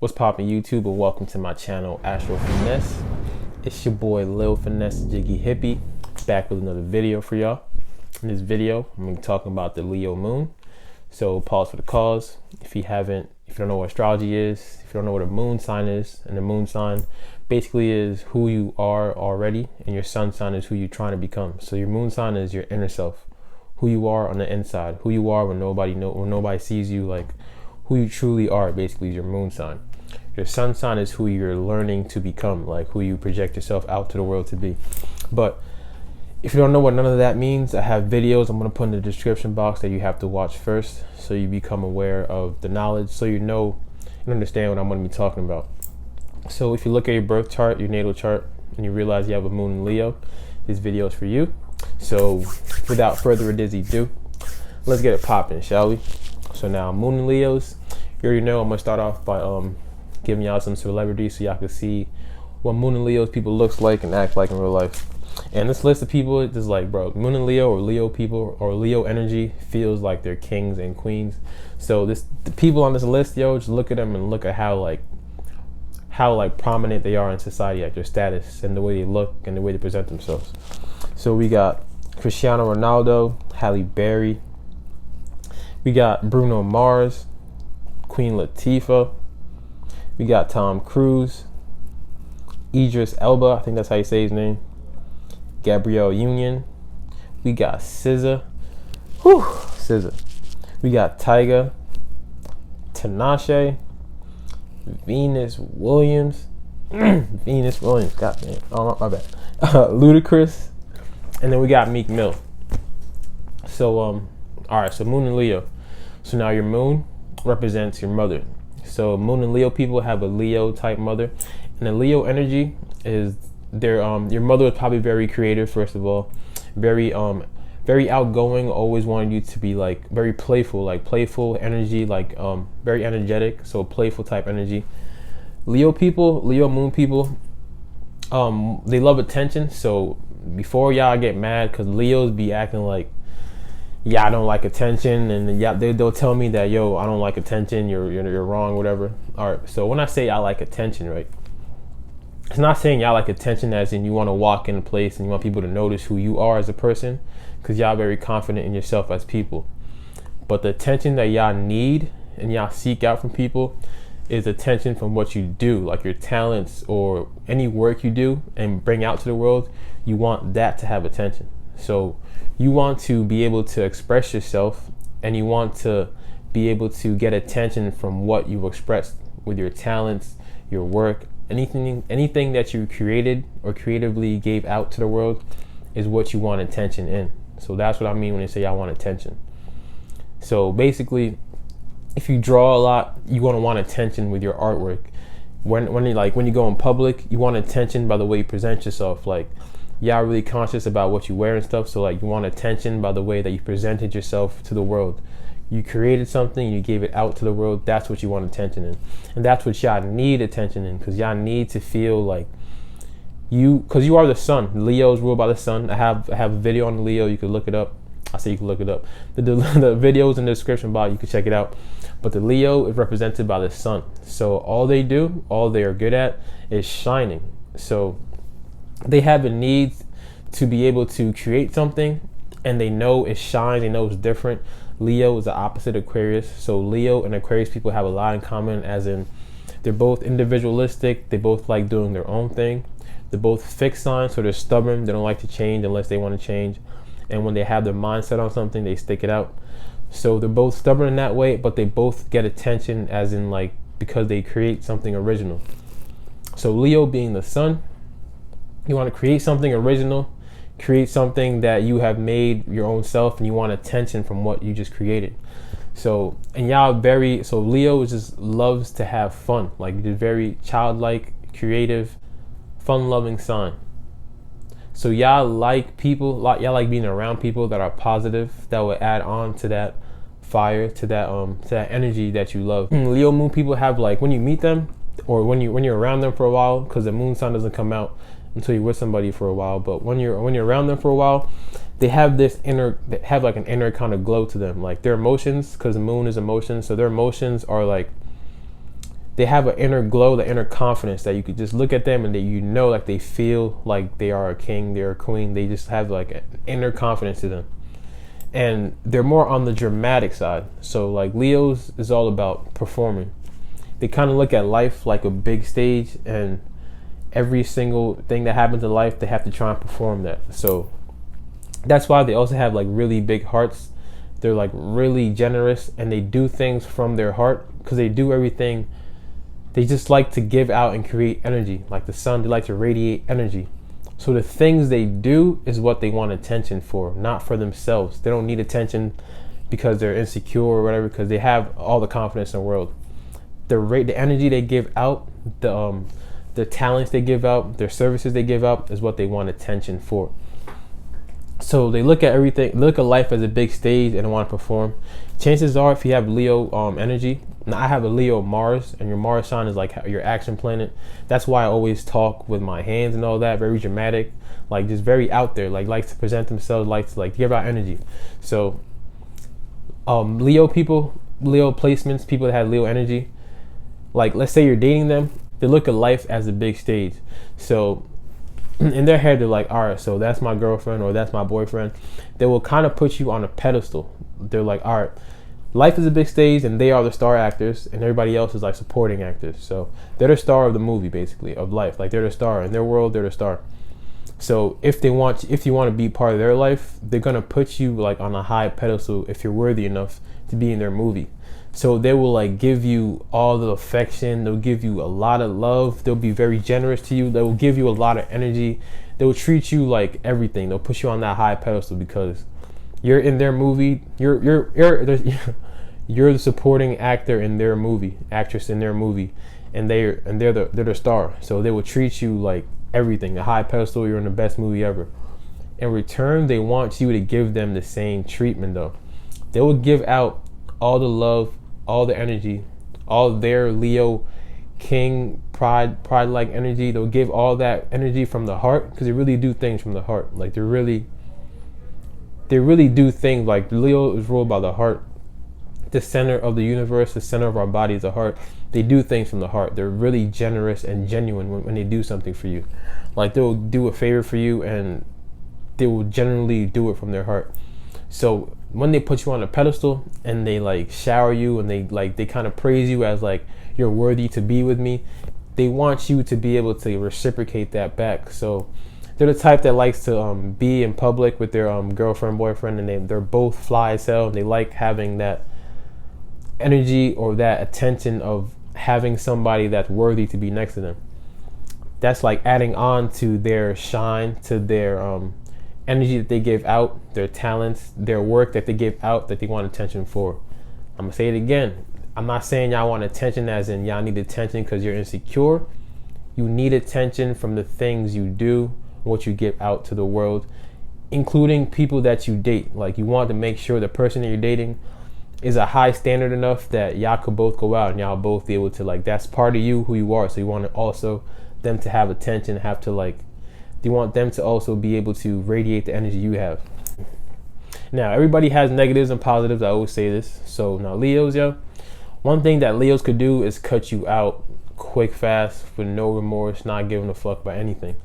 What's poppin' YouTube, and welcome to my channel, Astro Finesse. It's your boy Lil Finesse Jiggy Hippie, back with another video for y'all. In this video, I'm gonna be talking about the Leo moon. So pause for the cause. If you don't know what astrology is, if you don't know what a moon sign is, and the moon sign basically is who you are already, and your sun sign is who you're trying to become. So your moon sign is your inner self, who you are on the inside, who you are when nobody sees you, like who you truly are. Basically, is your moon sign. Your sun sign is who you're learning to become, like who you project yourself out to the world to be. But if you don't know what none of that means, I have videos I'm going to put in the description box that you have to watch first, so you become aware of the knowledge, so you know and understand what I'm going to be talking about. So if you look at your birth chart, your natal chart, and you realize you have a moon in Leo, this video is for you. So without further ado, let's get it popping, shall we? So now, moon in Leos, you already know I'm going to start off by giving y'all some celebrities so y'all can see what moon in Leo's people looks like and act like in real life. And this list of people is like, bro, moon in Leo or Leo people or Leo energy feels like they're kings and queens. So the people on this list, yo, just look at them and look at how prominent they are in society, like their status and the way they look and the way they present themselves. So we got Cristiano Ronaldo, Halle Berry, we got Bruno Mars, Queen Latifah, we got Tom Cruise, Idris Elba, I think that's how you say his name, Gabrielle Union, we got SZA, SZA, we got Tyga, Tinashe, Venus Williams, goddamn, oh my bad, Ludacris, and then we got Meek Mill. So all right, so moon in Leo. So now your moon represents your mother. So moon and Leo people have a Leo type mother, and the Leo energy is your mother was probably very creative, first of all, very outgoing, always wanted you to be like very playful energy, very energetic, so playful type energy. Leo moon people, they love attention. So before y'all get mad, because Leos be acting like, yeah, I don't like attention, and yeah, they'll tell me that, yo, I don't like attention, you're wrong, whatever. All right, so when I say I like attention, right, it's not saying y'all like attention as in you want to walk in a place and you want people to notice who you are as a person, because y'all very confident in yourself as people. But the attention that y'all need and y'all seek out from people is attention from what you do, like your talents or any work you do and bring out to the world. You want that to have attention. So you want to be able to express yourself, and you want to be able to get attention from what you've expressed with your talents, your work, anything that you created or creatively gave out to the world is what you want attention in. So that's what I mean when I say I want attention. So basically, if you draw a lot, you want to want attention with your artwork. When you go in public, you want attention by the way you present yourself. Like, y'all really conscious about what you wear and stuff, so like you want attention by the way that you presented yourself to the world. You created something, you gave it out to the world, that's what you want attention in. And that's what y'all need attention in, because y'all need to feel like because you are the sun. Leo's ruled by the sun. I have a video on Leo, you can look it up. I say you can look it up. The video's in the description box, you can check it out. But the Leo is represented by the sun. So all they are good at is shining. So they have a need to be able to create something, and they know it shines, they know it's different. Leo is the opposite of Aquarius. So Leo and Aquarius people have a lot in common, as in they're both individualistic, they both like doing their own thing. They're both fixed signs, so they're stubborn, they don't like to change unless they want to change. And when they have their mindset on something, they stick it out. So they're both stubborn in that way, but they both get attention as in like because they create something original. So Leo being the sun, you want to create something original, create something that you have made your own self, and you want attention from what you just created. So, and Leo just loves to have fun, like just very childlike, creative, fun-loving sign. So y'all like being around people that are positive, that will add on to that fire, to that energy that you love. Leo moon people have, like, when you meet them or when you're around them for a while, because the moon sign doesn't come out until you're with somebody for a while, but when you're around them for a while, they have like an inner kind of glow to them, like their emotions, because the moon is emotions, so their emotions are like, they have an inner glow, the inner confidence that you could just look at them and that you know, like they feel like they are a king, they're a queen. They just have like an inner confidence to them. And they're more on the dramatic side. So like Leos is all about performing. They kind of look at life like a big stage, and every single thing that happens in life, they have to try and perform that. So that's why they also have like really big hearts. They're like really generous, and they do things from their heart because they do everything. They just like to give out and create energy. Like the sun, they like to radiate energy. So the things they do is what they want attention for, not for themselves. They don't need attention because they're insecure or whatever, because they have all the confidence in the world. The energy they give out, the talents they give out, their services they give out is what they want attention for. So they look at everything, look at life as a big stage and want to perform. Chances are, if you have Leo energy, now I have a Leo Mars, and your Mars sign is like your action planet. That's why I always talk with my hands and all that, very dramatic, like just very out there, like likes to present themselves, likes to like give out energy. So Leo people, Leo placements, people that have Leo energy, like let's say you're dating them, they look at life as a big stage. So in their head, they're like, all right, so that's my girlfriend or that's my boyfriend. They will kind of put you on a pedestal. They're like, all right, life is a big stage and they are the star actors and everybody else is like supporting actors. So they're the star of the movie, basically, of life. Like they're the star in their world, they're the star. So if you want to be part of their life, they're going to put you like on a high pedestal if you're worthy enough to be in their movie. So they will like give you all the affection. They'll give you a lot of love. They'll be very generous to you. They will give you a lot of energy. They will treat you like everything. They'll put you on that high pedestal because you're in their movie. You're the supporting actor in their movie, actress in their movie, and they're the star. So they will treat you like everything, a high pedestal. You're in the best movie ever. In return, they want you to give them the same treatment though. They will give out all the love, all the energy, all their Leo king pride-like energy. They'll give all that energy from the heart because they really do things from the heart. Like they really do things. Like Leo is ruled by the heart. The center of the universe, the center of our body is the heart. They do things from the heart. They're really generous and genuine when they do something for you. Like they'll do a favor for you and they will generally do it from their heart. So when they put you on a pedestal and they like shower you and they kind of praise you as like you're worthy to be with me, they want you to be able to reciprocate that back. So they're the type that likes to be in public with their girlfriend, boyfriend, and they're both fly as hell. And they like having that energy or that attention of having somebody that's worthy to be next to them. That's like adding on to their shine, to their energy that they give out, their talents, their work that they give out that they want attention for. I'm gonna say it again. I'm not saying y'all want attention as in y'all need attention because you're insecure. You need attention from the things you do, what you give out to the world, including people that you date. Like you want to make sure the person that you're dating is a high standard enough that y'all could both go out and y'all both be able to like, that's part of you, who you are. So you want to also them to have attention, have to like, you want them to also be able to radiate the energy you have. Now, everybody has negatives and positives. I always say this. So now Leos, yo, one thing that Leos could do is cut you out quick, fast, with no remorse, not giving a fuck about anything.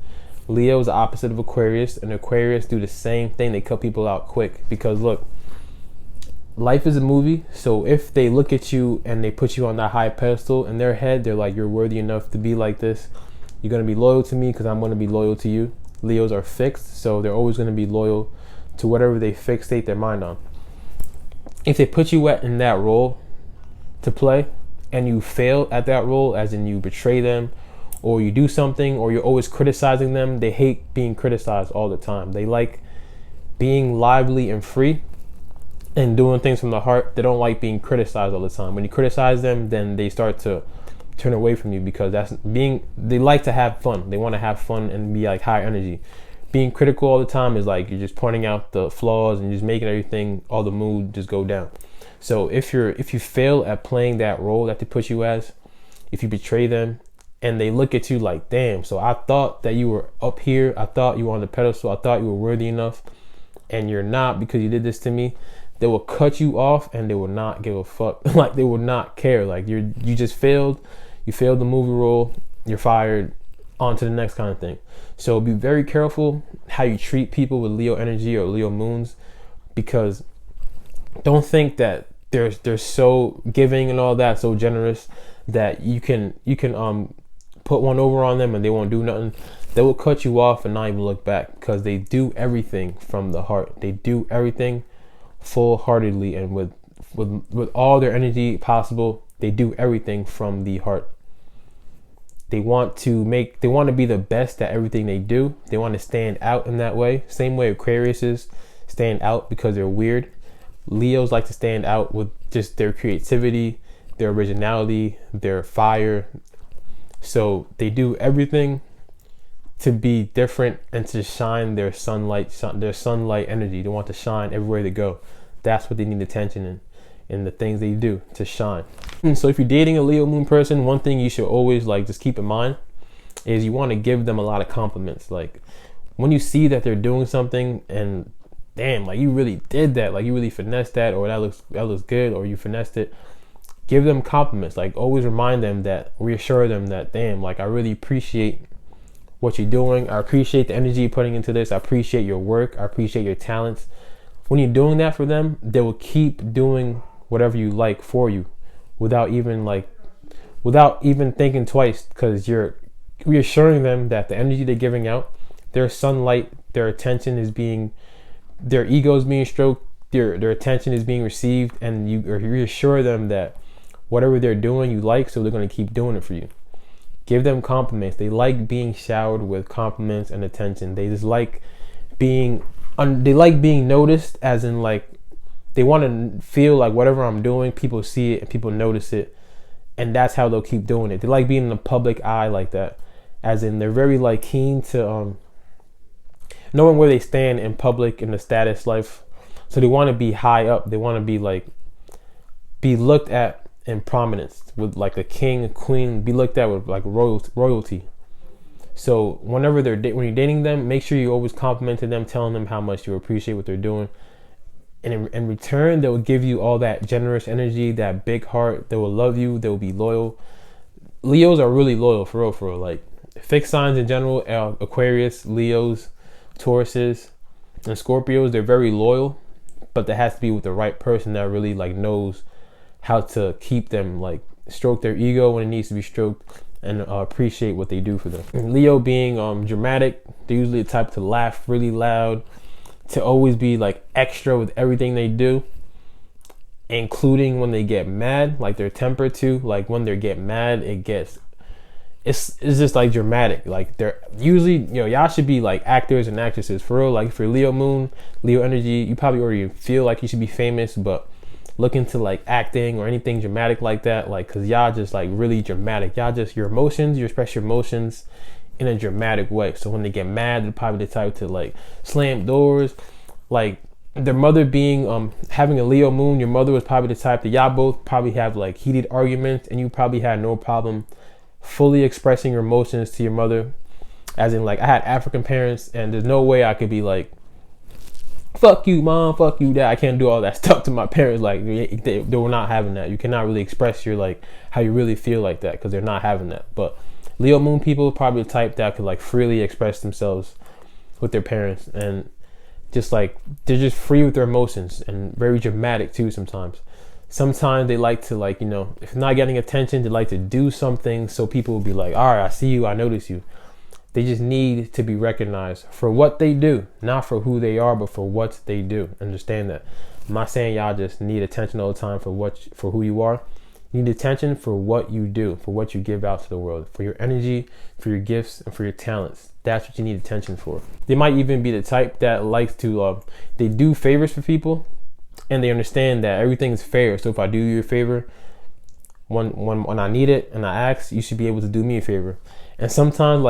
Leo is the opposite of Aquarius, and Aquarius do the same thing. They cut people out quick because look, life is a movie. So if they look at you and they put you on that high pedestal, in their head, they're like, you're worthy enough to be like this. You're going to be loyal to me because I'm going to be loyal to you. Leos are fixed, so they're always going to be loyal to whatever they fixate their mind on. If they put you in that role to play and you fail at that role, as in you betray them or you do something or you're always criticizing them, they hate being criticized all the time. They like being lively and free and doing things from the heart. They don't like being criticized all the time. When you criticize them, then they start to turn away from you because they like to have fun. They want to have fun and be like high energy. Being critical all the time is like you're just pointing out the flaws and just making everything, all the mood just go down. So if you fail at playing that role that they put you as, if you betray them and they look at you like, damn, so I thought that you were up here, I thought you were on the pedestal, I thought you were worthy enough, and you're not because you did this to me, they will cut you off and they will not give a fuck. Like they will not care. Like you just failed. You failed the movie role, you're fired, on to the next kind of thing. So be very careful how you treat people with Leo energy or Leo moons, because don't think that they're so giving and all that, so generous, that you can put one over on them and they won't do nothing. They will cut you off and not even look back, because they do everything from the heart. They do everything full-heartedly and with all their energy possible. They do everything from the heart. They want to be the best at everything they do. They want to stand out in that way. Same way Aquarius is stand out because they're weird. Leos like to stand out with just their creativity, their originality, their fire. So they do everything to be different and to shine their sunlight energy. They want to shine everywhere they go. That's what they need attention in the things they do, to shine. And so if you're dating a Leo moon person, one thing you should always just keep in mind is you want to give them a lot of compliments. Like when you see that they're doing something and damn, you really did that, you really finessed that, or that looks good, or you finessed it, give them compliments. Always remind them that, reassure them that, damn, I really appreciate what you're doing. I appreciate the energy you're putting into this. I appreciate your work. I appreciate your talents. When you're doing that for them, they will keep doing whatever you like for you without even thinking twice, because you're reassuring them that the energy they're giving out, their sunlight, their attention is being, their ego is being stroked, their attention is being received, and you reassure them that whatever they're doing you like, so they're going to keep doing it for you. Give them compliments. They like being showered with compliments and attention. They just like being noticed, as in they want to feel like whatever I'm doing, people see it and people notice it, and that's how they'll keep doing it. They like being in the public eye like that, as in they're very keen to knowing where they stand in public in the status life. So they want to be high up. They want to be looked at in prominence, with a king, a queen, be looked at with royalty. So when you're dating them, make sure you always compliment them, telling them how much you appreciate what they're doing. And in return, they will give you all that generous energy, that big heart. They will love you. They will be loyal. Leos are really loyal, for real. Fixed signs in general, Aquarius, Leos, Tauruses, and Scorpios, they're very loyal, but that has to be with the right person that really knows how to keep them, stroke their ego when it needs to be stroked, and appreciate what they do for them. And Leo being dramatic, they're usually the type to laugh really loud, to always be extra with everything they do, including when they get mad, their temper too. When they get mad, it's just dramatic. They're usually, y'all should be actors and actresses, for real. If you're Leo moon, Leo energy, you probably already feel like you should be famous, but look into acting or anything dramatic like that, because y'all just really dramatic. Y'all just, your emotions, you express your emotions in a dramatic way. So when they get mad, they're probably the type to slam doors. Their mother being having a Leo moon, your mother was probably the type that y'all both probably have heated arguments, and you probably had no problem fully expressing your emotions to your mother. As in I had African parents, and there's no way I could be fuck you mom, fuck you dad. I can't do all that stuff to my parents. They were not having that. You cannot really express your how you really feel like that, because they're not having that. But Leo moon people probably the type that could freely express themselves with their parents, and just they're just free with their emotions, and very dramatic too. Sometimes they like to if not getting attention, they like to do something so people will be all right, I see you, I notice you. They just need to be recognized for what they do, not for who they are, but for what they do. Understand that. I'm not saying y'all just need attention all the time for who you are. You need attention for what you do, for what you give out to the world, for your energy, for your gifts, and for your talents. That's what you need attention for. They might even be the type that likes to, they do favors for people, and they understand that everything is fair. So if I do you a favor, when I need it and I ask, you should be able to do me a favor. And sometimes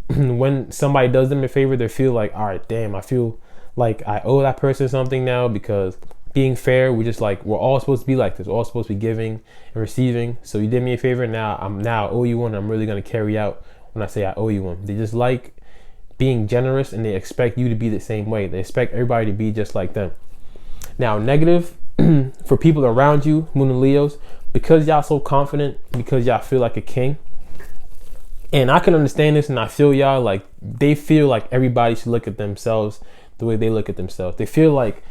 when somebody does them a favor, they feel all right, damn, I feel like I owe that person something now, because being fair, we're all supposed to be like this. We're all supposed to be giving and receiving. So you did me a favor, now I owe you one. I'm really going to carry out when I say I owe you one. They just like being generous, and they expect you to be the same way. They expect everybody to be just like them. Now, negative for people around you, Moon and Leos, because y'all so confident, because y'all feel like a king. And I can understand this, and I feel y'all, like, they feel like everybody should look at themselves the way they look at themselves. They feel like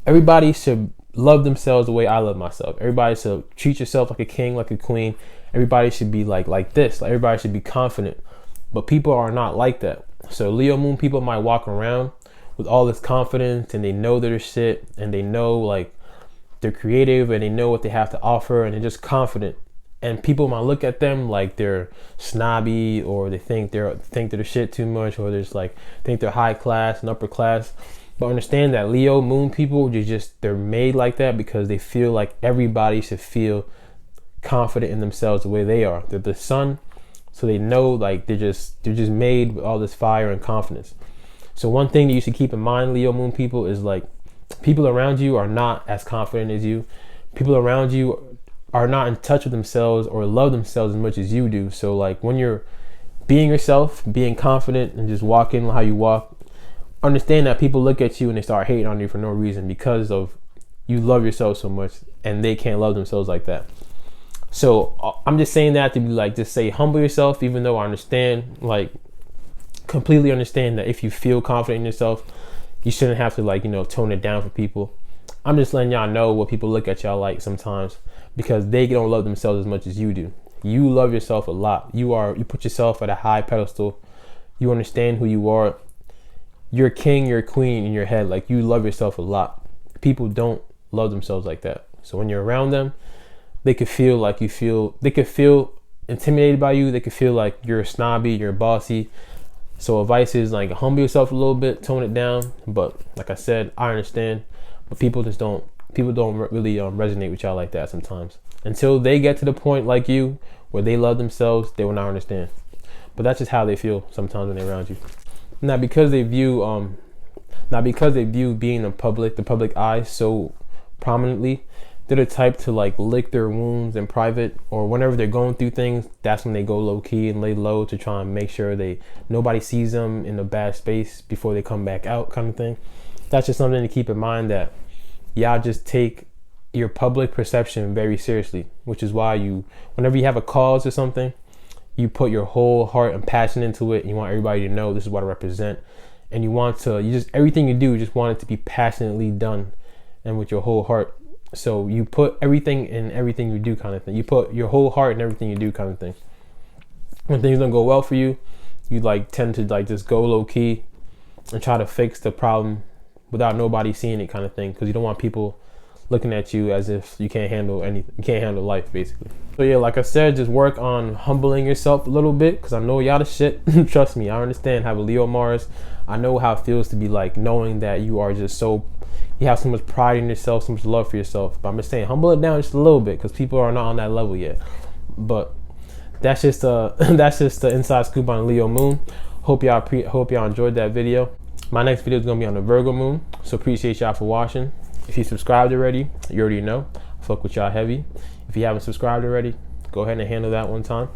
everybody should love themselves the way I love myself. Everybody should treat yourself like a king, like a queen. Everybody should be like this. Like, everybody should be confident. But people are not like that. So Leo moon people might walk around with all this confidence, and they know their shit, and they know, like, they're creative, and they know what they have to offer, and they're just confident. And people might look at them like they're snobby, or they think they're the shit too much, or they're just like think they're high class and upper class. But understand that Leo moon people, they're made like that because they feel like everybody should feel confident in themselves the way they are. They're the sun, so they know, like, they're just made with all this fire and confidence. So one thing that you should keep in mind, Leo moon people, is like, people around you are not as confident as you. People around you are not in touch with themselves or love themselves as much as you do. So, like, when you're being yourself, being confident, and just walking how you walk, understand that people look at you and they start hating on you for no reason, because of you love yourself so much, and they can't love themselves like that. So I'm just saying that to be like, just say humble yourself, even though I understand, like, completely understand that if you feel confident in yourself, you shouldn't have to, like, tone it down for people. I'm just letting y'all know what people look at y'all like sometimes, because they don't love themselves as much as you do. You love yourself a lot. You put yourself at a high pedestal. You understand who you are. You're a king, you're a queen in your head. Like, you love yourself a lot. People don't love themselves like that. So when you're around them, they could feel like they could feel intimidated by you. They could feel like you're snobby, you're bossy. So advice is, like, humble yourself a little bit, tone it down. But like I said, I understand, but people don't really resonate with y'all like that sometimes. Until they get to the point like you where they love themselves, they will not understand. But that's just how they feel sometimes when they're around you. Not because they view being in the public eye so prominently. They're the type to, like, lick their wounds in private, or whenever they're going through things, that's when they go low key and lay low to try and make sure nobody sees them in a bad space before they come back out, kind of thing. That's just something to keep in mind, that y'all just take your public perception very seriously, which is why whenever you have a cause or something, you put your whole heart and passion into it, and you want everybody to know this is what I represent. And everything you do, you just want it to be passionately done and with your whole heart. So you put everything in everything you do, kind of thing. You put your whole heart in everything you do, kind of thing. When things don't go well for you, you, like, tend to, like, just go low key and try to fix the problem without nobody seeing it, kind of thing, because you don't want people looking at you as if you can't handle anything. You can't handle life, basically. So yeah, like I said, just work on humbling yourself a little bit, because I know y'all the shit. Trust me, I understand. Have a Leo Mars. I know how it feels to be, like, knowing that you are just you have so much pride in yourself, so much love for yourself. But I'm just saying, humble it down just a little bit, because people are not on that level yet. But that's just the inside scoop on Leo moon. Hope y'all enjoyed that video. My next video is gonna be on the Virgo moon, so appreciate y'all for watching. If you subscribed already, you already know. I fuck with y'all heavy. If you haven't subscribed already, go ahead and handle that one time.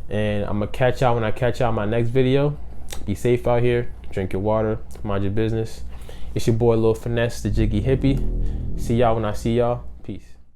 And I'm gonna catch y'all when I catch y'all in my next video. Be safe out here. Drink your water. Mind your business. It's your boy Lil Finesse, the Jiggy Hippie. See y'all when I see y'all.